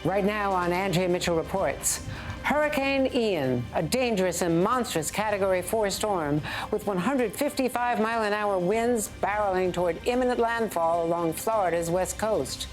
Right now on Andrea Mitchell Reports, Hurricane Ian, a dangerous and monstrous Category 4 storm with 155-mile-an-hour winds barreling toward imminent landfall along Florida's west coast.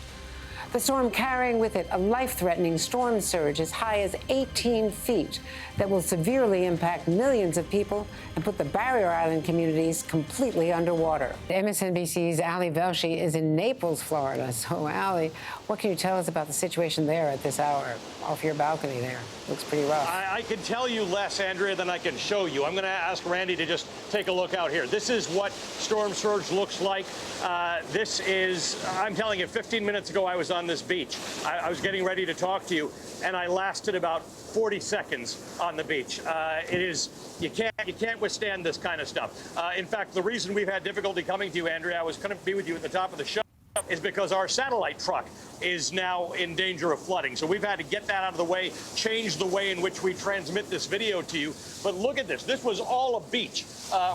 The storm carrying with it a life-threatening storm surge as high as 18 feet that will severely impact millions of people and put the Barrier Island communities completely underwater. MSNBC's Ali Velshi is in Naples, Florida. So, Ali, what can you tell us about the situation there at this hour? Off your balcony there. Looks pretty rough. I can tell you less, Andrea, than I can show you. I'm going to ask Randy to just take a look out here. This is what storm surge looks like. This is, I'm telling you, 15 minutes ago I was on this beach. I was getting ready to talk to you, and I lasted about 40 seconds on the beach. It is, you can't withstand this kind of stuff. In fact, the reason we've had difficulty coming to you, Andrea, I was going to be with you at the top of the show, is because our satellite truck is now in danger of flooding. So we've had to get that out of the way, change the way in which we transmit this video to you. But look at this. This was all a beach.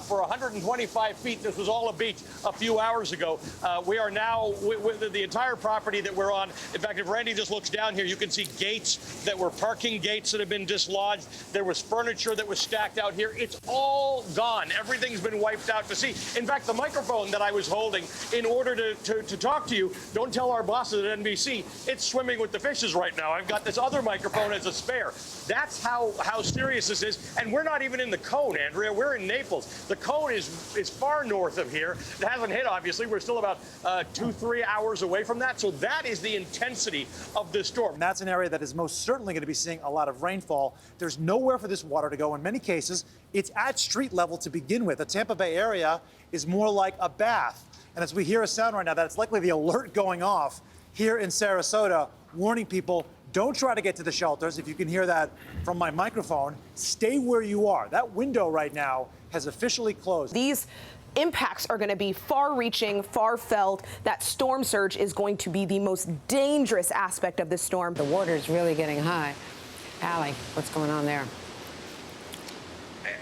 For 125 feet, this was all a beach a few hours ago. We are now, with the entire property that we're on. In fact, if Randy just looks down here, you can see gates that were parking gates that have been dislodged. There was furniture that was stacked out here. It's all gone. Everything's been wiped out to sea. In fact, the microphone that I was holding in order to talk to you, don't tell our bosses at NBC, it's swimming with the fishes right now. I've got this other microphone as a spare. That's how serious this is. And we're not even in the cone, Andrea. We're in Naples. The cone is far north of here. It hasn't hit, obviously. We're still about 2-3 hours away from that. So that is the intensity of this storm. And that's an area that is most certainly going to be seeing a lot of rainfall. There's nowhere for this water to go. In many cases, it's at street level to begin with. The Tampa Bay area is more like a bath. And as we hear a sound right now, that's likely the alert going off here in Sarasota, warning people, don't try to get to the shelters. If you can hear that from my microphone, stay where you are. That window right now has officially closed. These impacts are going to be far-reaching, far-felt. That storm surge is going to be the most dangerous aspect of this storm. The water is really getting high. Ali, what's going on there?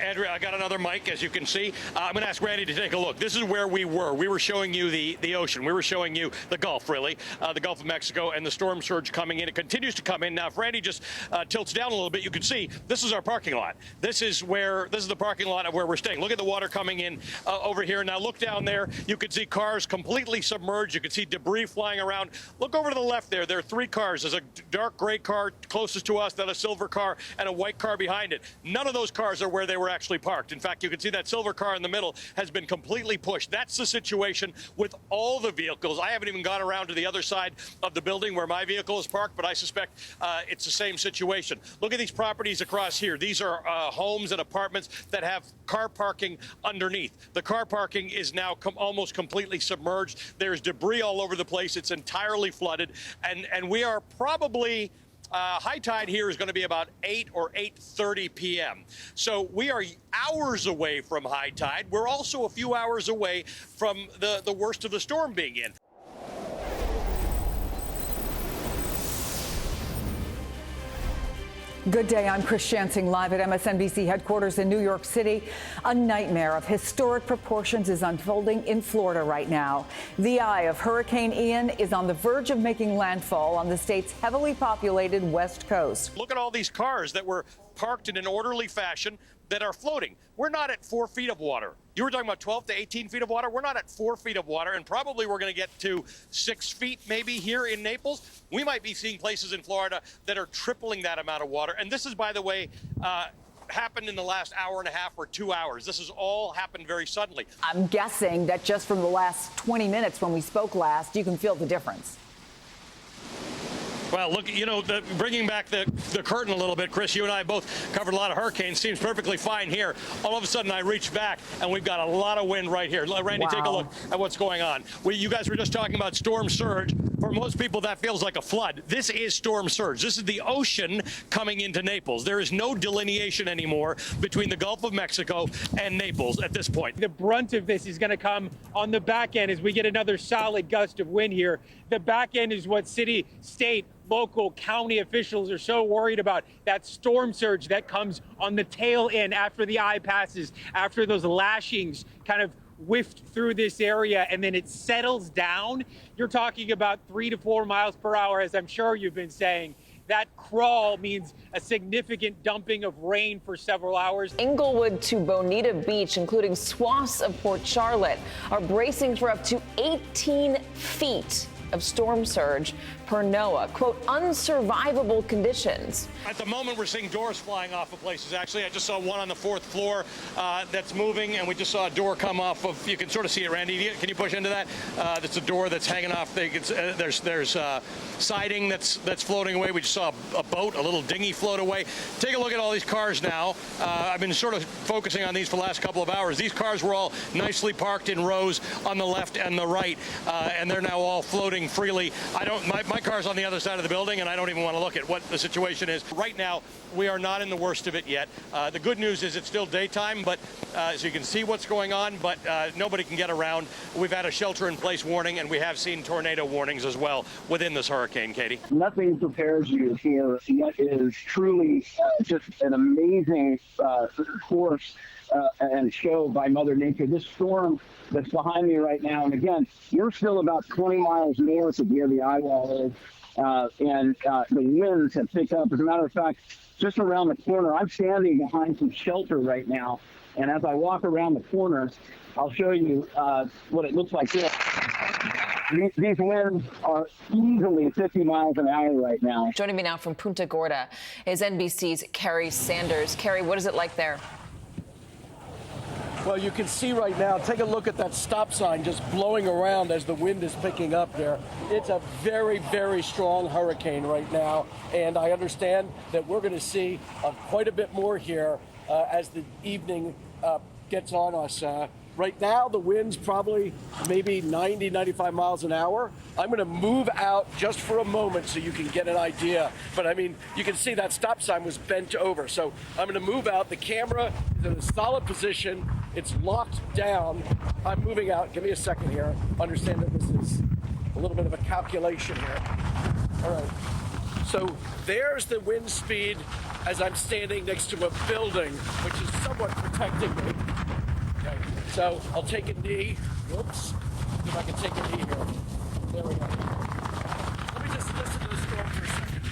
Andrea, I got another mic, as you can see. I'm going to ask Randy to take a look. This is where we were. We were showing you the ocean. We were showing you the Gulf, really, the Gulf of Mexico, and the storm surge coming in. It continues to come in. Now, if Randy just tilts down a little bit, you can see this is our parking lot. This is the parking lot of where we're staying. Look at the water coming in over here. Now, look down there. You can see cars completely submerged. You can see debris flying around. Look over to the left there. There are 3 cars. There's a dark gray car closest to us, then a silver car, and a white car behind it. None of those cars are where they were actually parked. In fact, you can see that silver car in the middle has been completely pushed. That's the situation with all the vehicles. I haven't even gone around to the other side of the building where my vehicle is parked, but I suspect it's the same situation. Look at these properties across here. These are homes and apartments that have car parking underneath. The car parking is now almost completely submerged. There's debris all over the place. It's entirely flooded, and we are probably high tide here is going to be about 8 or 8:30 p.m. So we are hours away from high tide. We're also a few hours away from the worst of the storm being in. Good day, I'm Chris Shansing, live at MSNBC headquarters in New York City. A nightmare of historic proportions is unfolding in Florida right now. The eye of Hurricane Ian is on the verge of making landfall on the state's heavily populated west coast. Look at all these cars that were parked in an orderly fashion that are floating. We're not at 4 feet of water. You were talking about 12 to 18 feet of water. We're not at 4 feet of water, and probably we're going to get to 6 feet maybe here in Naples. We might be seeing places in Florida that are tripling that amount of water. And this is, by the way, happened in the last hour and a half or 2 hours. This has all happened very suddenly. I'm guessing that just from the last 20 minutes when we spoke last, you can feel the difference. Well, look, you know, bringing back the curtain a little bit, Chris, you and I both covered a lot of hurricanes. Seems perfectly fine here. All of a sudden, I reach back, and we've got a lot of wind right here. Randy, wow. Take a look at what's going on. You guys were just talking about storm surge. For most people, that feels like a flood. This is storm surge. This is the ocean coming into Naples. There is no delineation anymore between the Gulf of Mexico and Naples at this point. The brunt of this is going to come on the back end as we get another solid gust of wind here. The back end is what city, state, local, county officials are so worried about. That storm surge that comes on the tail end after the eye passes, after those lashings kind of whiffed through this area and then it settles down. You're talking about 3 to 4 miles per hour, as I'm sure you've been saying. That crawl means a significant dumping of rain for several hours. Inglewood to Bonita Beach, including swaths of Port Charlotte, are bracing for up to 18 feet of storm surge per NOAA. Quote, unsurvivable conditions. At the moment, we're seeing doors flying off of places. Actually, I just saw one on the 4th floor that's moving, and we just saw a door come off of, you can sort of see it, Randy. Can you push into that? That's a door that's hanging off. There's siding that's floating away. We just saw a boat, a little dinghy float away. Take a look at all these cars now. I've been sort of focusing on these for the last couple of hours. These cars were all nicely parked in rows on the left and the right, and they're now all floating freely. My car's on the other side of the building, and I don't even want to look at what the situation is. Right now, we are not in the worst of it yet. The good news is it's still daytime, but so you can see what's going on, but nobody can get around. We've had a shelter-in-place warning, and we have seen tornado warnings as well within this hurricane, Katie. Nothing prepares you for what is truly just an amazing course and show by Mother Nature. This storm that's behind me right now, and again, you're still about 20 miles north of where the eye wall is, and the winds have picked up. As a matter of fact, just around the corner, I'm standing behind some shelter right now, and as I walk around the corner, I'll show you what it looks like here. These winds are easily 50 miles an hour right now. Joining me now from Punta Gorda is NBC's Carrie Sanders. Carrie, what is it like there? Well, you can see right now, take a look at that stop sign just blowing around as the wind is picking up there. It's a very, very strong hurricane right now, and I understand that we're going to see quite a bit more here as the evening gets on us. Right now, the wind's probably maybe 90, 95 miles an hour. I'm going to move out just for a moment so you can get an idea. But I mean, you can see that stop sign was bent over. So I'm going to move out. The camera is in a solid position. It's locked down. I'm moving out. Give me a second here. Understand that this is a little bit of a calculation here. All right. So there's the wind speed as I'm standing next to a building, which is somewhat protecting me. Okay. So I'll take a knee. Whoops. See if I can take a knee here. There we go. Let me just listen to the storm for a second.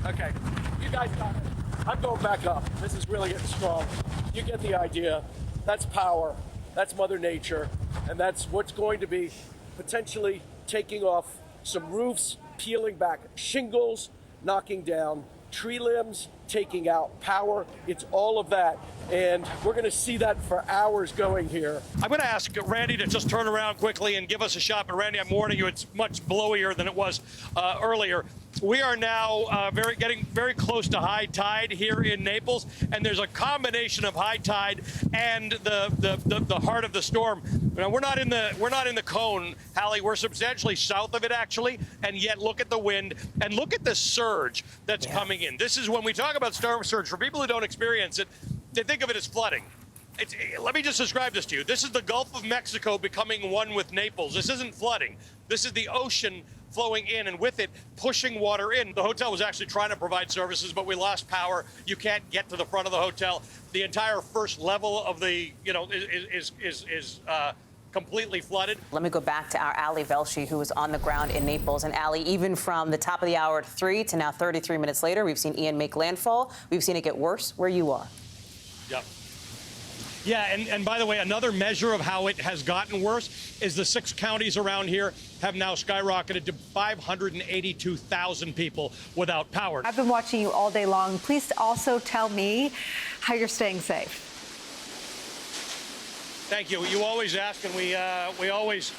Okay. You guys got it. I'm going back up. This is really getting strong. You get the idea. That's power. That's Mother Nature. And that's what's going to be potentially taking off some roofs, peeling back shingles, knocking down tree limbs, taking out power. It's all of that. And we're going to see that for hours going here. I'm going to ask Randy to just turn around quickly and give us a shot. But Randy, I'm warning you, it's much blowier than it was earlier. We are now getting very close to high tide here in Naples, and there's a combination of high tide and the heart of the storm. Now, we're not in the cone, Hallie. We're substantially south of it, actually, and yet look at the wind and look at the surge that's coming in. This is when we talk about storm surge. For people who don't experience it, they think of it as flooding. Let me just describe this to you. This is the Gulf of Mexico becoming one with Naples. This isn't flooding. This is the ocean flowing in, and with it, pushing water in. The hotel was actually trying to provide services, but we lost power. You can't get to the front of the hotel. The entire first level of the, is completely flooded. Let me go back to our Ali Velshi, who was on the ground in Naples. And Ali, even from the top of the hour at 3 to now 33 minutes later, we've seen Ian make landfall. We've seen it get worse where you are. Yep. Yeah, and by the way, another measure of how it has gotten worse is the 6 counties around here have now skyrocketed to 582,000 people without power. I've been watching you all day long. Please also tell me how you're staying safe. Thank you. You always ask, and we always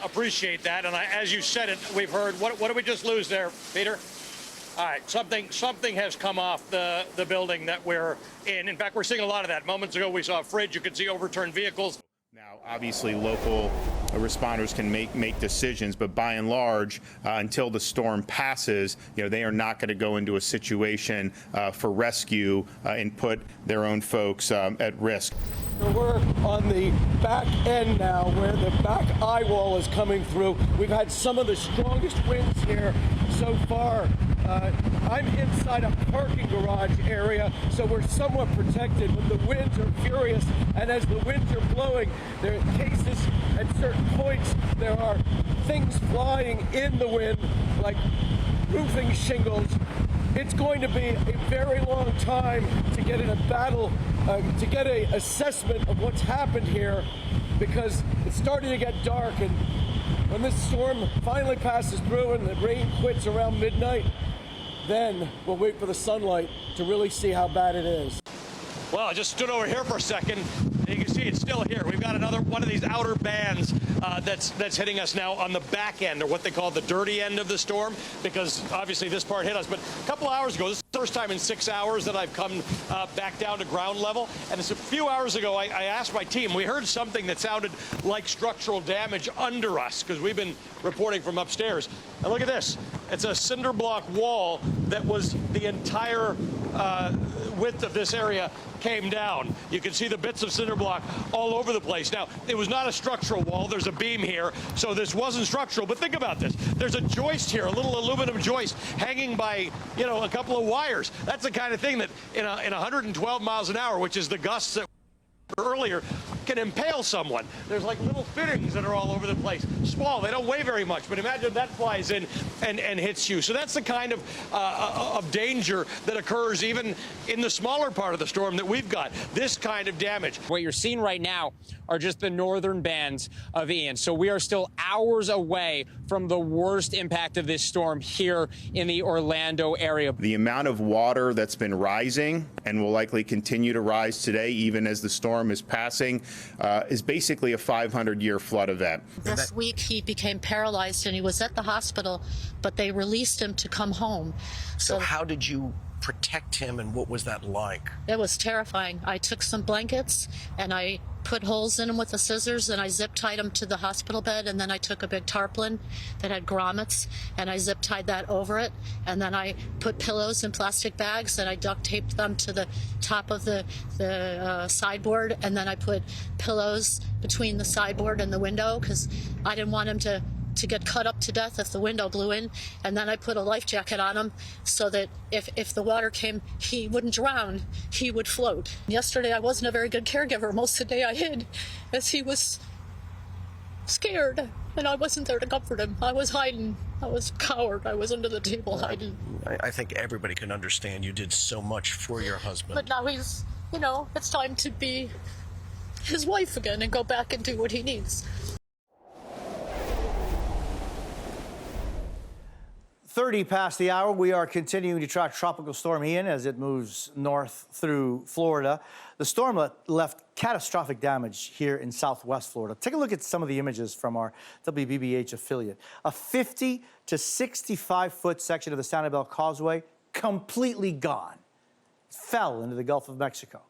appreciate that. And as you said it, we've heard, what did we just lose there, Peter? All right, something has come off the building that we're in. In fact, we're seeing a lot of that. Moments ago, we saw a fridge. You could see overturned vehicles. Now, obviously, local responders can make decisions, but by and large, until the storm passes, they are not going to go into a situation for rescue and put their own folks at risk. We're on the back end now, where the back eye wall is coming through. We've had some of the strongest winds here so far. I'm inside a parking garage area, so we're somewhat protected when the winds are furious. And as the winds are blowing, there are cases at certain points. There are things flying in the wind, like roofing shingles. It's going to be a very long time to get in a battle, to get an assessment of what's happened here, because it's starting to get dark. And when this storm finally passes through and the rain quits around midnight, then we'll wait for the sunlight to really see how bad it is. Well, I just stood over here for a second. You can see it's still here. We've got another one of these outer bands that's hitting us now on the back end, or what they call the dirty end of the storm, because obviously this part hit us. But a couple hours ago, this is the first time in 6 hours that I've come back down to ground level. And it's a few hours ago, I asked my team, we heard something that sounded like structural damage under us, because we've been reporting from upstairs. And look at this. It's a cinder block wall that was the entire width of this area came down. You can see the bits of cinder block all over the place. Now, it was not a structural wall. There's a beam here, so this wasn't structural. But think about this. There's a joist here, a little aluminum joist hanging by, you know, a couple of wires. That's the kind of thing that in 112 miles an hour, which is the gusts that earlier, can impale someone. There's like little fittings that are all over the place. Small, they don't weigh very much, but imagine that flies in and hits you. So that's the kind of danger that occurs even in the smaller part of the storm that we've got. This kind of damage. What you're seeing right now are just the northern bands of Ian. So we are still hours away from the worst impact of this storm here in the Orlando area. The amount of water that's been rising and will likely continue to rise today, even as the storm is passing, is basically a 500-year flood event. This week he became paralyzed and he was at the hospital, but they released him to come home. So how did you protect him, and what was that like? It was terrifying. I took some blankets and I put holes in them with the scissors, and I zip tied them to the hospital bed, and then I took a big tarpaulin that had grommets and I zip tied that over it, and then I put pillows in plastic bags and I duct taped them to the top of the sideboard, and then I put pillows between the sideboard and the window because I didn't want him to get cut up to death if the window blew in. And then I put a life jacket on him so that if the water came, he wouldn't drown, he would float. Yesterday I wasn't a very good caregiver. Most of the day I hid as he was scared, and I wasn't there to comfort him. I was hiding. I was a coward. I was under the table hiding. I think everybody can understand you did so much for your husband. But now he's, you know, it's time to be his wife again and go back and do what he needs. 30 past the hour. We are continuing to track Tropical Storm Ian as it moves north through Florida. The storm left catastrophic damage here in southwest Florida. Take a look at some of the images from our WBBH affiliate. A 50 to 65-foot section of the Sanibel Causeway completely gone. It fell into the Gulf of Mexico.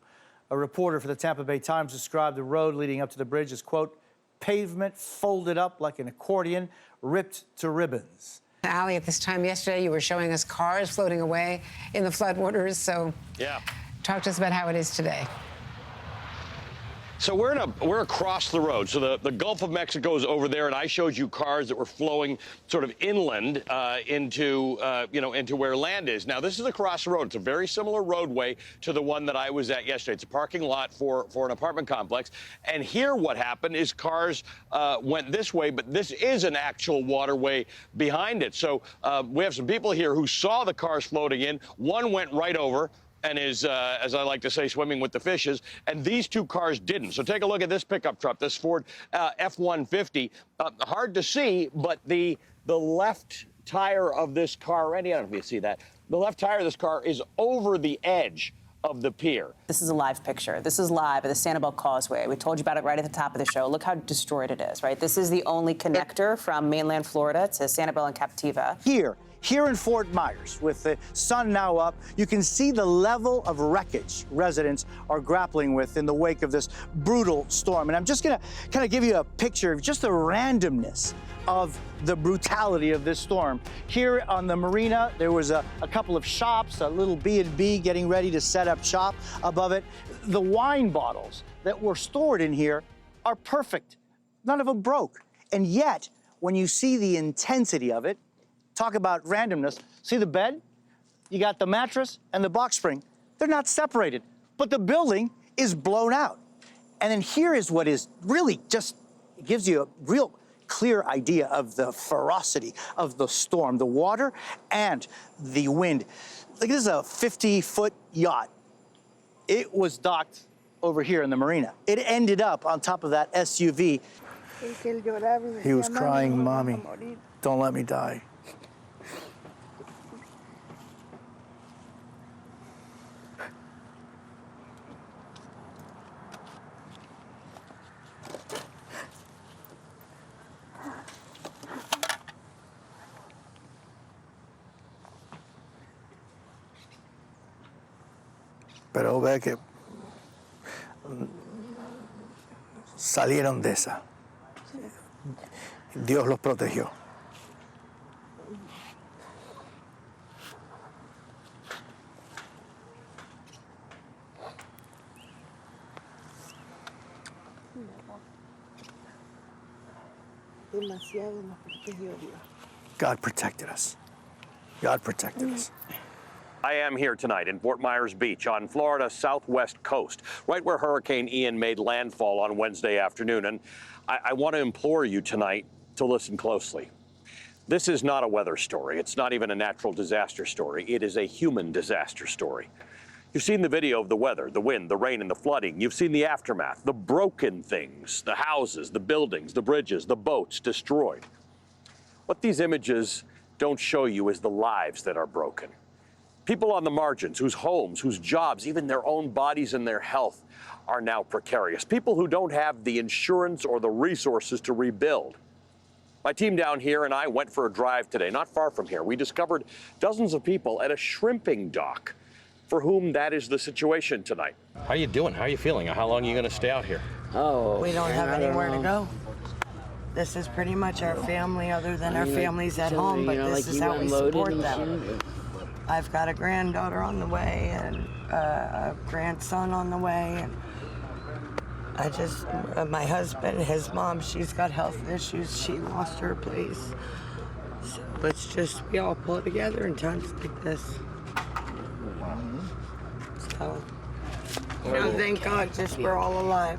A reporter for the Tampa Bay Times described the road leading up to the bridge as, quote, pavement folded up like an accordion, ripped to ribbons. Allie, at this time yesterday, you were showing us cars floating away in the floodwaters. So, yeah, talk to us about how it is today. So we're across the road. So the Gulf of Mexico is over there, and I showed you cars that were flowing sort of inland into where land is. Now this is across the road. It's a very similar roadway to the one that I was at yesterday. It's a parking lot for an apartment complex. And here what happened is cars went this way, but this is an actual waterway behind it. So we have some people here who saw the cars floating in. One went right over and is, as I like to say, swimming with the fishes. And these two cars didn't. So take a look at this pickup truck, this Ford F-150. Hard to see, but the left tire of this car, Randy, I don't know if you see that. The left tire of this car is over the edge of the pier. This is a live picture. This is live at the Sanibel Causeway. We told you about it right at the top of the show. Look how destroyed it is, right? This is the only connector from mainland Florida to Sanibel and Captiva. Here in Fort Myers, with the sun now up, you can see the level of wreckage residents are grappling with in the wake of this brutal storm. And I'm just gonna kind of give you a picture of just the randomness of the brutality of this storm. Here on the marina, there was a couple of shops, a little B&B getting ready to set up shop above it. The wine bottles that were stored in here are perfect. None of them broke. And yet, when you see the intensity of it, talk about randomness. See the bed? you got the mattress and the box spring. They're not separated, but the building is blown out. And then here is what is really just gives you a real clear idea of the ferocity of the storm, the water and the wind. Look, this is a 50-foot yacht. It was docked over here in the marina. It ended up on top of that SUV. He was crying, "Mommy, don't let me die." Pero ve que salieron de esa. Dios los protegió. God protected us. God protected us. I am here tonight in Fort Myers Beach on Florida's southwest coast, right where Hurricane Ian made landfall on Wednesday afternoon. And I want to implore you tonight to listen closely. This is not a weather story. It's not even a natural disaster story. It is a human disaster story. You've seen the video of the weather, the wind, the rain, and the flooding. You've seen the aftermath, the broken things, the houses, the buildings, the bridges, the boats destroyed. What these images don't show you is the lives that are broken. People on the margins whose homes, whose jobs, even their own bodies and their health are now precarious. People who don't have the insurance or the resources to rebuild. My team down here and I went for a drive today, not far from here. We discovered dozens of people at a shrimping dock for whom that is the situation tonight. How are you doing? How are you feeling? How long are you going to stay out here? We don't have anywhere to go. This is pretty much our family, other than our families at home, but this is how we support them. I've got a granddaughter on the way and a grandson on the way, and I just, my husband, his mom, she's got health issues. She lost her place. So it's just, we all pull together in times like this. So, thank God, just we're all alive.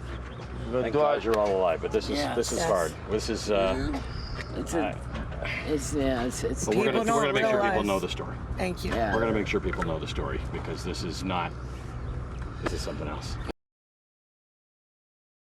Thank God you're all alive, but this is hard. This is It's but we're going to make sure people know the story. Thank you. We're going to make sure people know the story because this is something else.